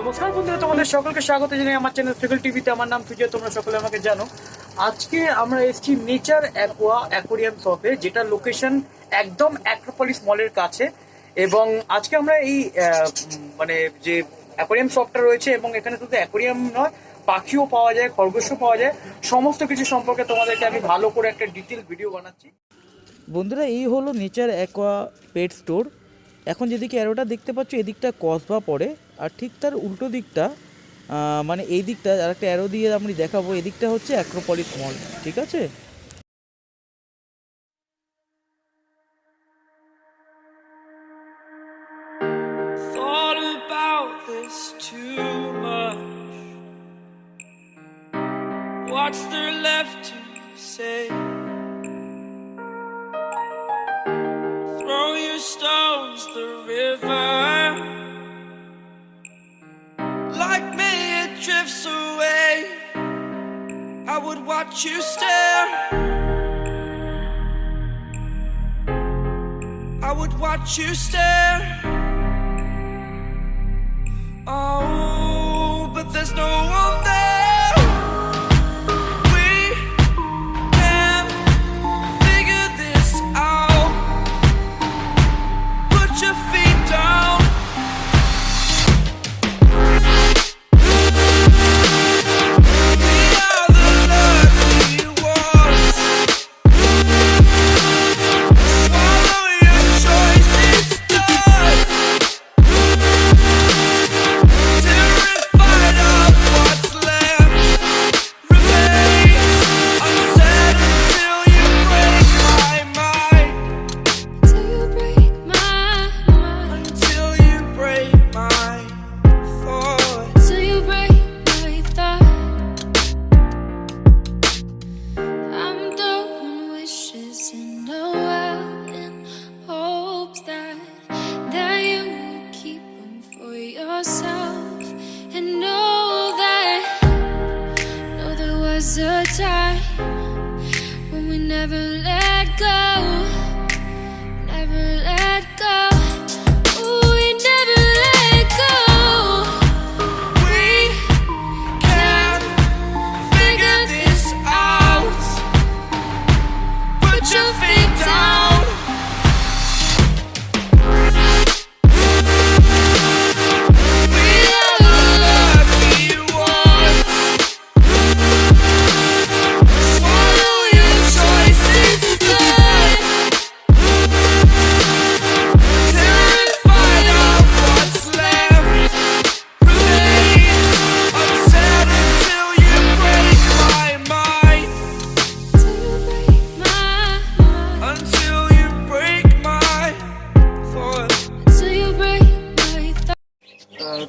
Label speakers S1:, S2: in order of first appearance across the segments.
S1: নমস্কার বন্ধুরা, তোমাদের সকলকে স্বাগত জানাই আমার চ্যানেল ট্রিপল টিভিতে। আমার নাম সুজয়, তোমরা সকলে আমাকে জানো। আজকে আমরা এসেছি নেচার অ্যাকোয়া অ্যাকোরিয়াম শপে, যেটা লোকেশন একদম অ্যাক্রোপলিস মলের কাছে। এবং আজকে আমরা এই মানে যে অ্যাকোরিয়াম শপটা রয়েছে, এবং এখানে শুধু অ্যাকোরিয়াম নয়, পাখিও পাওয়া যায়, খরগোশও পাওয়া যায়, সমস্ত কিছু সম্পর্কে তোমাদেরকে আমি ভালো করে একটা ডিটেল ভিডিও বানাচ্ছি। বন্ধুরা, এই হলো নেচার অ্যাকোয়া পেট স্টোর। এখন যেদিকে অ্যারোটা দেখতে পাচ্ছ, এদিকটা কসবা পড়ে, আর ঠিক তার উল্টো দিকটা মানে এই দিকটা আর একটা অ্যারো দিয়ে আমি দেখাবো, এদিকটা হচ্ছে অ্যাক্রোপলিস মল। ঠিক আছে?
S2: Thought about this too much. What's there left to say? Throw your stones the river. Like me it drifts away. I would watch you stare. I would watch you stare. Oh, but there's no one there. We can figure this out. Put your feet down. We are the lucky ones. Swallow your choice, it's done. Terrified of what's left remains unsaid until you break my mind. Till you break my mind. Until you break my thought. Till you break my thought. I'm throwing wishes in a well in hopes that you will keep them for yourself. And know there was a time when we never let go, never let go. Ooh, we never let go. We can figure this out. Put your feet down. We are the lucky ones. Swallow your choice, it's done. Terrified of what's left remains unsaid until you break my mind. Till you break my mind. Until you break my thought. Until you break my thought.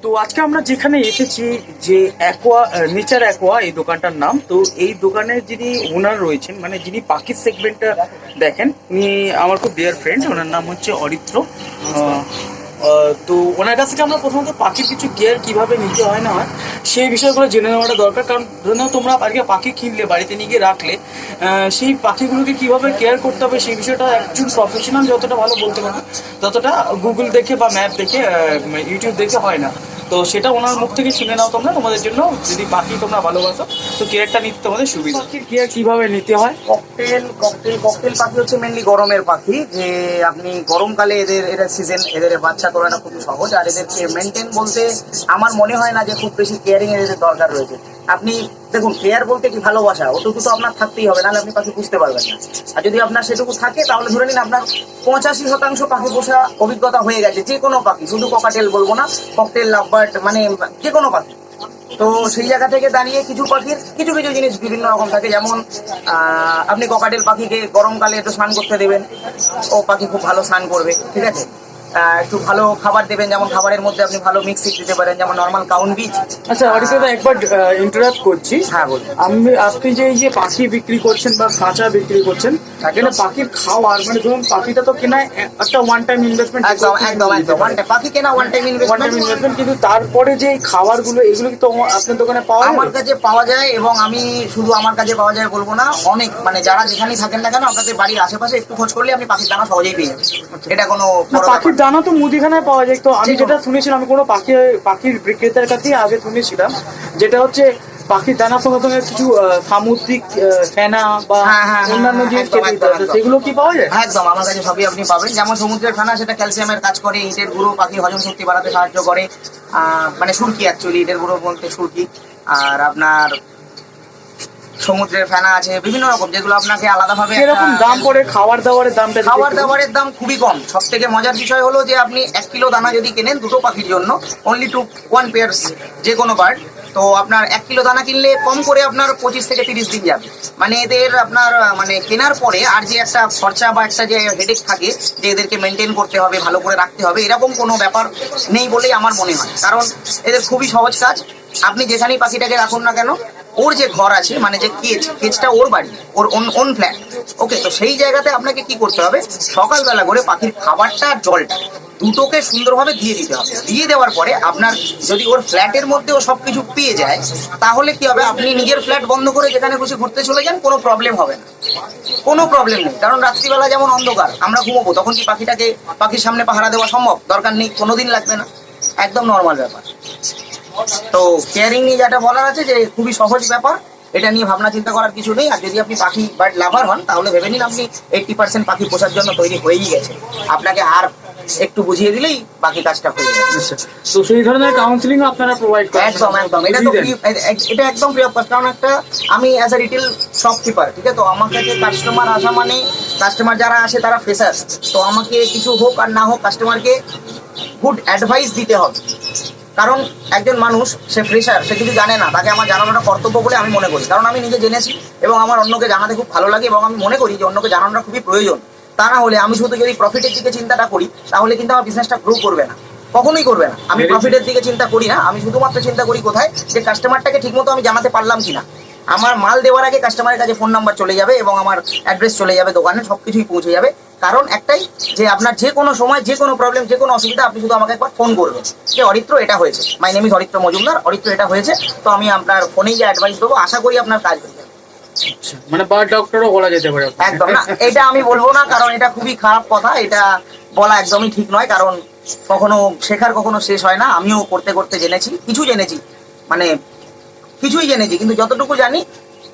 S1: তো আজকে আমরা যেখানে এসেছি, যে aqua nature aqua এই দোকানটার নাম, তো এই দোকানের যিনি ওনার রয়েছেন, মানে যিনি পাখির সেগমেন্টটা দেখেন, উনি আমার খুব ডিয়ার ফ্রেন্ড, ওনার নাম হচ্ছে অরিত্র। তো ওনার কাছ থেকে আমরা প্রথমত পাখির কিছু কেয়ার কীভাবে নিতে হয় না হয় সেই বিষয়গুলো জেনে নেওয়াটা দরকার। কারণ ধরে নাও তোমরা আজকে পাখি কিনলে, বাড়িতে নিয়ে গিয়ে রাখলে, সেই পাখিগুলোকে কীভাবে কেয়ার করতে হবে সেই বিষয়টা একজন প্রফেশনাল যতটা ভালো বলতে পারে, ততটা গুগল দেখে বা ম্যাপ দেখে, ইউটিউব দেখে হয় না। তো সেটা ওনার মুখ থেকে শুনে নাও তোমরা, তোমাদের জন্য যদি পাখি তোমরা ভালোবাসো তো কেয়ারটা নিতে তোমাদের সুবিধা। পাখির কেয়ার কীভাবে নিতে হয়?
S3: ককটেল পাখি হচ্ছে মেনলি গরমের পাখি, যে আপনি গরমকালে এদের সিজন, এদের বাচ্চা করাটা খুব সহজ। আর এদেরকে মেনটেন বলতে আমার মনে হয় না যে খুব বেশি কেয়ারিং এদের দরকার রয়েছে। আপনি দেখুন, কেয়ার বলতে কি ভালোবাসা, ওটুকু তো আপনার থাকতেই হবে, নাহলে আপনি পাখি বুঝতে পারবেন না। আর যদি আপনার সেটুকু থাকে, তাহলে ধরে নিন আপনার 85% পাখি পোষা অভিজ্ঞতা হয়ে গেছে। যে কোনো পাখি, শুধু ককাটেল বলবো না, ককটেল, লাভবার্ড, মানে যে কোনো পাখি। তো সেই জায়গা থেকে দাঁড়িয়ে কিছু পাখির কিছু কিছু জিনিস বিভিন্ন রকম থাকে। যেমন আপনি ককাটেল পাখিকে গরমকালে একটু স্নান করতে দেবেন, ও পাখি খুব ভালো স্নান করবে, ঠিক আছে। একটু ভালো খাবার দেবেন, যেমন খাবারের মধ্যে আপনি ভালো মিক্স দিতে পারেন, যেমন নর্মাল কাউন বীজ।
S1: আচ্ছা অরিত্রদা, একবার ইন্টারাপ্ট করছি।
S3: হ্যাঁ বলুন।
S1: আপনি যে এই যে পাখি বিক্রি করছেন বা খাঁচা বিক্রি করছেন, এখানে পাখির খাওয়ার, মানে ধরুন পাখিটা তো কেনা একটা ওয়ান টাইম ইনভেস্টমেন্ট,
S3: একদম পাখি কেনা ওয়ান টাইম ইনভেস্টমেন্ট,
S1: কিন্তু তারপরে যে খাবারগুলো, এগুলো কি তো আপনার দোকানে পাওয়া যায়?
S3: আমার কাছে পাওয়া যায়, এবং আমি শুধু আমার কাছে পাওয়া যায় বলবো না, অনেক, মানে যারা যেখানেই থাকেন না কেন, আপনাদের বাড়ির আশেপাশে একটু খোঁজ করলে আপনি পাখির দানা সহজেই পেয়ে যাবেন। এটা কোনো
S1: পাখির দানা তো মুদিখানায় পাওয়া যায়, তো আমি যেটা শুনেছিলাম, আমি কোনো পাখির বিক্রেতার কাছেই আগে শুনেছিলাম, যেটা হচ্ছে পাখির দানার সঙ্গে সঙ্গে কিছু সামুদ্রিক ফেনা বা অন্যান্য জিনিস খেতে দিতে হয়, তো সেগুলো কি পাওয়া যায়?
S3: একদম, আমার কাছে সবই আপনি পাবেন। যেমন সমুদ্রের ফেনা, সেটা ক্যালসিয়ামের কাজ করে, ইটের গুঁড়ো পাখির হজম শক্তি বাড়াতে সাহায্য করে, মানে সুরকি, অ্যাকচুয়ালি ইটের গুঁড়ো বলতে সুরকি। আর আপনার সমুদ্রের ফেনা আছে বিভিন্ন রকম, যেগুলো আপনাকে আলাদাভাবে
S1: এরকম দাম পড়ে। খাবার দাবারের দামটা
S3: খাবার দাবারের দাম খুবই কম। সব থেকে মজার বিষয় হলো যে আপনি 1 কিলো দানা যদি কেনেন দুটো পাখির জন্য, অনলি টু 1 পেয়ার্স, যে কোনো বার্ড, তো আপনার 1 কিলো দানা কিনলে কম করে আপনার 25 থেকে 30 দিন যাবে। মানে এদের আপনার মানে কেনার পরে আর যে একটা খরচা বা একটা যে হেডেক থাকে যে এদেরকে মেনটেন করতে হবে, ভালো করে রাখতে হবে, এরকম কোনো ব্যাপার নেই বলেই আমার মনে হয়। কারণ এদের খুবই সহজ কাজ। আপনি যেখানেই পাখিটাকে রাখুন না কেন, ওর যে ঘর আছে, মানে যে কেজটা ওর বাড়ি, ওর ওন ফ্ল্যাট, ওকে, তো সেই জায়গাতে আপনাকে কি করতে হবে, সকালবেলা করে পাখির খাবারটা আর জলটা দুটোকে সুন্দরভাবে দিয়ে দিতে হবে। দিয়ে দেওয়ার পরে আপনার যদি ওর ফ্ল্যাটের মধ্যেও সবকিছু পেয়ে যায়, তাহলে কি হবে, আপনি নিজের ফ্ল্যাট বন্ধ করে যেখানে খুশি ঘুরতে চলে যান, কোনো প্রবলেম হবে না, কোনো প্রবলেম নেই। কারণ রাত্রিবেলা যেমন অন্ধকার, আমরা ঘুমোবো, তখন কি পাখিটাকে পাখির সামনে পাহারা দেওয়া সম্ভব? দরকার নেই, কোনোদিন লাগবে না, একদম নর্মাল ব্যাপার। তো কেয়ারিং নিয়ে যেটা বলার আছে যে খুবই সহজ ব্যাপার, এটা নিয়ে ভাবনা চিন্তা করার কিছু নেই। আর যদি আপনি পাখি বার্ড লাভার হন, তাহলে ভেবে নিন আপনি 80% পাখি পোষার জন্য তৈরি হয়েই গেছে। আপনাকে আর একটু বুঝিয়ে দিলেই বাকি কাজটা হয়ে যাবে।
S1: তো সেই ধরনের কাউন্সিলিং আপনারা প্রোভাইড করেন?
S3: একদম একদম, এটা তো এটা একদম ফ্রি অফ কস্ট। কারণ একটা আমি অ্যাজ এ রিটেল শপকিপার, ঠিক আছে, তো আমাকে কাস্টমার আসা মানে, কাস্টমার যারা আসে তারা ফ্রেশার, তো আমাকে কিছু হোক আর না হোক কাস্টমারকে গুড অ্যাডভাইস দিতে হবে। কারণ একজন মানুষ, সে ফ্রেশার, সে কিছু জানে না, তাকে আমার জানানোটা কর্তব্য বলে আমি মনে করি। কারণ আমি নিজে জেনেছি এবং আমার অন্যকে জানাতে খুব ভালো লাগে, এবং আমি মনে করি যে অন্যকে জানানোটা খুবই প্রয়োজন। তা না হলে আমি শুধু যদি প্রফিটের দিকে চিন্তাটা করি, তাহলে কিন্তু আমার বিজনেসটা গ্রো করবে না, কখনোই করবে না। আমি প্রফিটের দিকে চিন্তা করি না, আমি শুধুমাত্র চিন্তা করি কোথায়, যে কাস্টমারটাকে ঠিকমতো আমি জানাতে পারলাম কিনা। আমার মাল দেওয়ার আগে কাস্টমারের কাছে ফোন নাম্বার চলে যাবে এবং আমার অ্যাড্রেস চলে যাবে, দোকানে সবকিছুই পৌঁছে যাবে। কারণ একটাই, যে আপনার যে কোনো সময় যে কোনো প্রবলেম, যে কোনো অসুবিধা, আপনি শুধু আমাকে একবার ফোন করবেন যে অরিত্র এটা হয়েছে, my name is Aritra Majumdar, Aritra এটা হয়েছে, তো আমি আপনার ফোনেই যে অ্যাডভাইস দেবো, আশা করি আপনার কাজ হয়ে যাবে।
S1: মানে বার্ড ডক্টরও বলা যেতে পারে?
S3: একদম না, এটা আমি বলবো না, কারণ এটা খুবই খারাপ কথা, এটা বলা একদমই ঠিক নয়। কারণ কখনো শেখার কখনো শেষ হয় না। আমিও করতে করতে জেনেছি, মানে কিছুই জেনেছি, কিন্তু যতটুকু জানি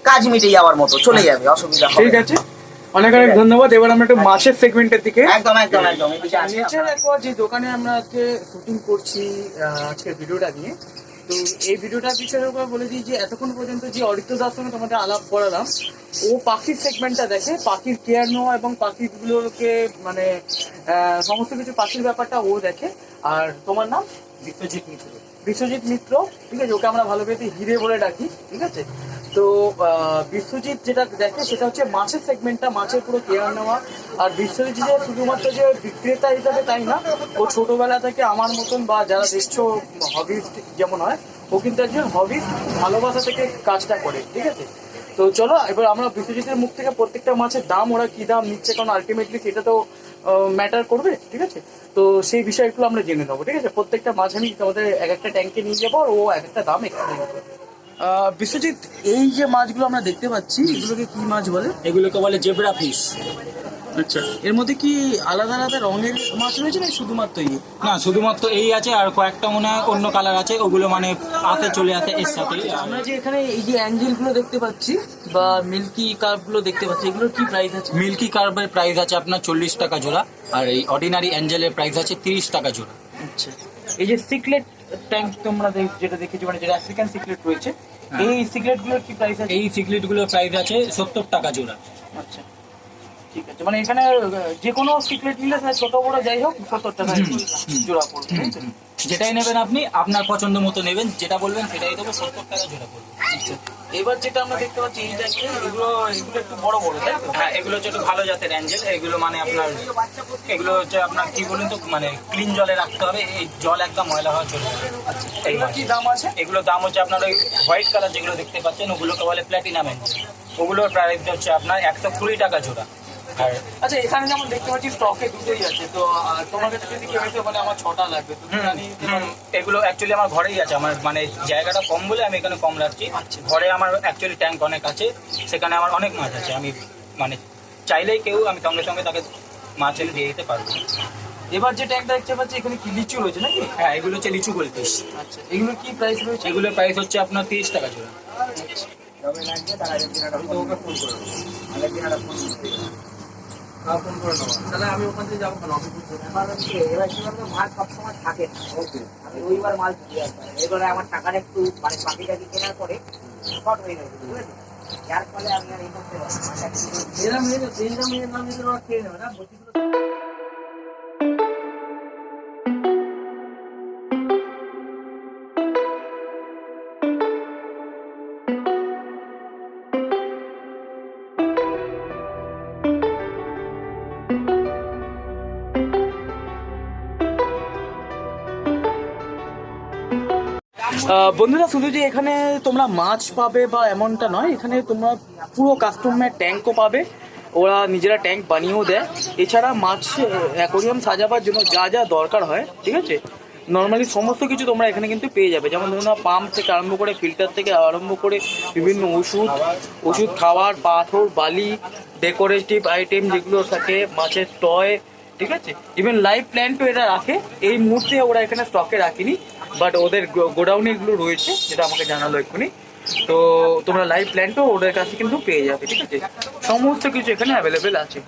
S3: কাজ মিটে যাওয়ার মতো, চলে যাবে, অসুবিধা হবে না।
S1: ঠিক আছে, অনেক অনেক ধন্যবাদ। এবার আমরা একটু মাছের সেগমেন্টের দিকে।
S3: একদম একদম একদম, এদিকে আসি
S1: নেচার
S3: আপনারা।
S1: অ্যাকোয়া যে দোকানে আমরা আজকে শুটিং করছি আজকের ভিডিওটা নিয়ে, তো এই ভিডিওটার বিষয়ের উপর বলে দিই যে এতক্ষণ পর্যন্ত যে অরিত্র দাস সঙ্গে তোমাদের আলাপ করালাম, ও পাখির সেগমেন্টটা দেখে, পাখির কেয়ার নেওয়া এবং পাখিগুলোকে মানে সমস্ত কিছু পাখির ব্যাপারটা ও দেখে। আর তোমার নাম?
S3: বিশ্বজিৎ মিত্র।
S1: বিশ্বজিৎ মিত্র, ঠিক আছে, ওকে আমরা ভালোবেসে হিরে বলে ডাকি, ঠিক আছে। তো বিশ্বজিৎ যেটা দেখে সেটা হচ্ছে মাছের সেগমেন্টটা, মাছের পুরো কেয়ার নেওয়া। আর বিশ্বজিৎ যে শুধুমাত্র যে বিক্রেতা হিসাবে তাই না, ও ছোটবেলা থেকে আমার মতন বা যারা দেখছো হবিস্ট যেমন হয়, ও কিন্তু একজন হবিস্ট, ভালোবাসা থেকে কাজটা করে, ঠিক আছে। তো চলো এবার আমরা বিশ্বজিতের মুখ থেকে প্রত্যেকটা মাছের দাম, ওরা কি দাম নিচ্ছে, কারণ আলটিমেটলি সেটা তো ম্যাটার করবে, ঠিক আছে। তো সেই বিষয়গুলো আমরা জেনে নেবো, ঠিক আছে। প্রত্যেকটা মাছ আমি তোমাদের এক একটা ট্যাঙ্কে নিয়ে যাবো, আর ও এক একটা দাম এক্সপ্লেন করবে। বিশ্বজিৎ, এই যে মাছগুলো আমরা দেখতে পাচ্ছি, এগুলোকে কি মাছ বলে?
S4: এগুলোকে বলে জেব্রা ফিশ।
S1: আচ্ছা, এর মধ্যে কি আলাদা আলাদা রঙের মাছ রয়েছে না শুধুমাত্র এই?
S4: না, শুধুমাত্র এই আছে, আর কয়েকটা মনে হয় অন্য কালার আছে, ওগুলো মানে হাতে চলে আসে এর সাথে।
S1: আমরা যে এখানে এই যে অ্যাঞ্জেল গুলো দেখতে পাচ্ছি বা মিল্কি কার্ভ গুলো দেখতে পাচ্ছি, এগুলোর কি প্রাইস আছে?
S4: মিল্কি কার্বের প্রাইস আছে আপনার 40 টাকা জোড়া, আর এই অর্ডিনারি অ্যাঞ্জেলের প্রাইস আছে 30 টাকা জোড়া।
S1: আচ্ছা, এই যে সিক্রেট ট্যাঙ্ক তোমরা যেটা দেখেছো, মানে যেটা আফ্রিকান সিক্রেট রয়েছে, এই সিক্রেট গুলোর কি প্রাইস আছে?
S4: এই সিক্রেট গুলোর প্রাইস আছে 70 টাকা জোড়া।
S1: আচ্ছা, ঠিক আছে, মানে এখানে যে কোনো সিক্রেট নিলে ছোট বড় যাই হোক 70 টাকা জোড়া পড়বে, তাই তো?
S4: যেটাই নেবেন আপনি আপনার পছন্দ মতো নেবেন, যেটা বলবেন সেটাই দেবো, 70 টাকা জোড়া পড়বে।
S1: আচ্ছা, এবার যেটা আমরা দেখতে পাচ্ছি এই ট্যাঙ্কে, এগুলো একটু বড় বড়, তাই তো?
S4: হ্যাঁ, এগুলো হচ্ছে একটু ভালো জাতের অ্যাঞ্জেল। এগুলো মানে আপনার, এগুলো হচ্ছে আপনার কি বলুন তো, মানে ক্লিন জলে রাখতে হবে, এই জল একদম ময়লা হওয়া চলবে না।
S1: আচ্ছা, এগুলোর কি দাম আছে?
S4: এগুলোর দাম হচ্ছে আপনার ওই হোয়াইট কালার যেগুলো দেখতে পাচ্ছেন, ওগুলোকে বলে প্ল্যাটিনাম অ্যাঞ্জেল। ওগুলোর প্রাইস হচ্ছে আপনার 120 টাকা জোড়া। আর
S1: আচ্ছা, এখানে যেমন দেখতে পাচ্ছি স্টকে দুটোই আছে, তো তোমার কাছে যদি কেউ এসে বলে আমার 6টা লাগবে, তুমি জানিয়ে দিতে পারো?
S4: এগুলো অ্যাকচুয়ালি আমার ঘরেই আছে, আমার মানে জায়গাটা কম বলে আমি এখানে কম রাখছি। ঘরে আমার অ্যাকচুয়ালি ট্যাঙ্ক অনেক আছে, সেখানে আমার অনেক মাছ আছে। আমি মানে চাইলেই কেউ, আমি সঙ্গে সঙ্গে তাকে মাছ এনে দিয়ে দিতে পারবো।
S1: এবার যে ট্যাঙ্কটা দেখতে পাচ্ছি এখানে কি লিচু রয়েছে নাকি?
S4: হ্যাঁ, এগুলো হচ্ছে লিচু গোল ফিশ।
S1: আচ্ছা, এগুলো কি প্রাইস রয়েছে?
S4: এগুলোর প্রাইস হচ্ছে আপনার 30 টাকা জোড়া।
S3: যবে লাগবে তার আগের দিন একটা ফোন করে দেবো। আগের দিন একটা ফোন করে দেবো।
S1: ফোন করে নেবো, তাহলে আমি ওখান থেকে যাবো কেন?
S3: এবার হচ্ছে এবার কি বলতো, মাল সবসময় থাকে না। ওকে, আমি রবিবার মাল দিয়ে আসবো। এবারে আমার টাকাটা একটু মানে পাখিটাকে কেনার পরে শর্ট হয়ে গেছে, বুঝলেন? যার ফলে আমি আর এই করতে পারবো না।
S1: এরম হয়ে যাচ্ছে, এইরম এর নাম দিতে ওরা খেয়ে নেবে না বলছিস? বন্ধুরা, শুধু যে এখানে তোমরা মাছ পাবে বা এমনটা নয়, এখানে তোমরা পুরো কাস্টমার ট্যাঙ্কও পাবে, ওরা নিজেরা ট্যাঙ্ক বানিয়েও দেয়। এছাড়া মাছ অ্যাকোরিয়াম সাজাবার জন্য যা যা দরকার হয়, ঠিক আছে, নর্মালি সমস্ত কিছু তোমরা এখানে কিন্তু পেয়ে যাবে। যেমন ধরুন পাম্প থেকে আরম্ভ করে, ফিল্টার থেকে আরম্ভ করে, বিভিন্ন ওষুধ, খাবার, পাথর, বালি, ডেকোরেটিভ আইটেম যেগুলো থাকে, মাছের টয়, ঠিক আছে, ইভেন লাইভ প্ল্যান্টও এরা রাখে। এই মুহূর্তে ওরা এখানে স্টকে রাখেনি, বাট ওদের গোডাউনে এগুলো রয়েছে, যেটা আমাকে জানালো এক্ষুনি। তো তোমরা লাইভ প্ল্যান্টও ওদের কাছে কিন্তু পেয়ে যাবে, ঠিক আছে, সমস্ত কিছু এখানে অ্যাভেলেবেল আছে।